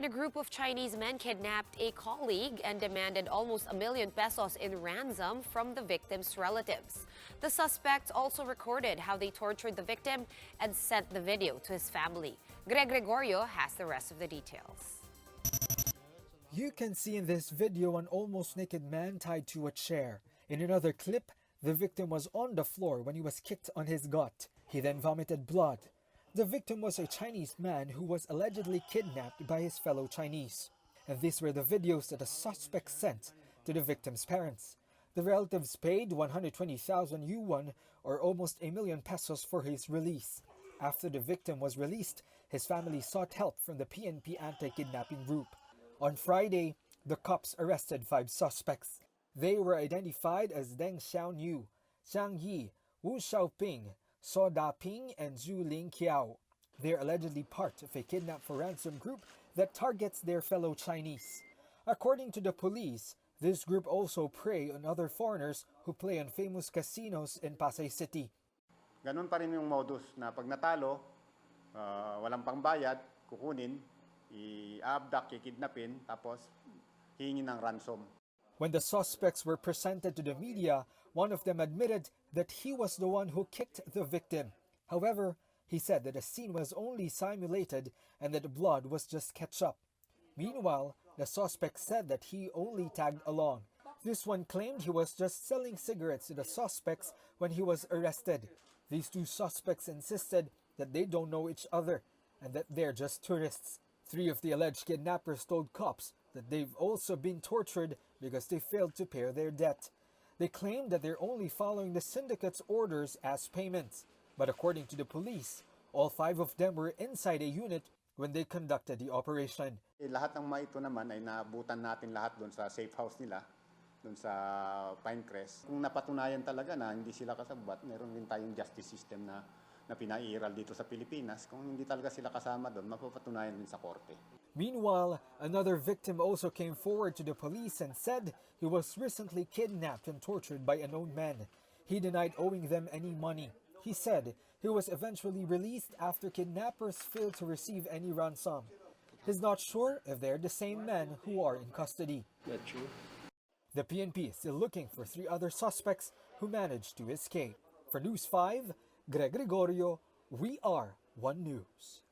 And a group of Chinese men kidnapped a colleague and demanded almost a million pesos in ransom from the victim's relatives. The suspects also recorded how they tortured the victim and sent the video to his family. Gregorio has the rest of the details. You can see in this video an almost naked man tied to a chair. In another clip, the victim was on the floor when he was kicked on his gut. He then vomited blood. The victim was a Chinese man who was allegedly kidnapped by his fellow Chinese. And these were the videos that the suspect sent to the victim's parents. The relatives paid 120,000 yuan, or almost a million pesos, for his release. After the victim was released, his family sought help from the PNP anti-kidnapping group. On Friday, the cops arrested 5 suspects. They were identified as Deng Xiaoyu, Zhang Yi, Wu Xiaoping, So Da-ping, and Zhu Ling-kiao. They are allegedly part of a kidnap-for-ransom group that targets their fellow Chinese. According to the police, this group also prey on other foreigners who play on famous casinos in Pasay City. Ganun pa rin yung modus na pag natalo, walang pangbayad, kukunin, i-abduct, kikidnapin, tapos hingin ng ransom. When the suspects were presented to the media, one of them admitted that he was the one who kicked the victim. However, he said that the scene was only simulated and that the blood was just ketchup. Meanwhile, the suspect said that he only tagged along. This one claimed he was just selling cigarettes to the suspects when he was arrested. These 2 suspects insisted that they don't know each other and that they're just tourists. 3 of the alleged kidnappers told cops that they've also been tortured because they failed to pay their debt. They claimed that they're only following the syndicate's orders as payments. But according to the police, all 5 of them were inside a unit when they conducted the operation. Lahat ng mga ito naman ay naabutan natin lahat doon sa safe house nila, doon sa Pinecrest. Kung napatunayan talaga na hindi sila kasabwat, meron din tayong justice system na pinairal dito sa Pilipinas. Kung hindi talaga sila kasama doon, mapapatunayan din sa korte. Meanwhile, another victim also came forward to the police and said he was recently kidnapped and tortured by unknown men. He denied owing them any money. He said he was eventually released after kidnappers failed to receive any ransom. He's not sure if they're the same men who are in custody. That's true. The PNP is still looking for 3 other suspects who managed to escape. For News 5, Gregorio, we are One News.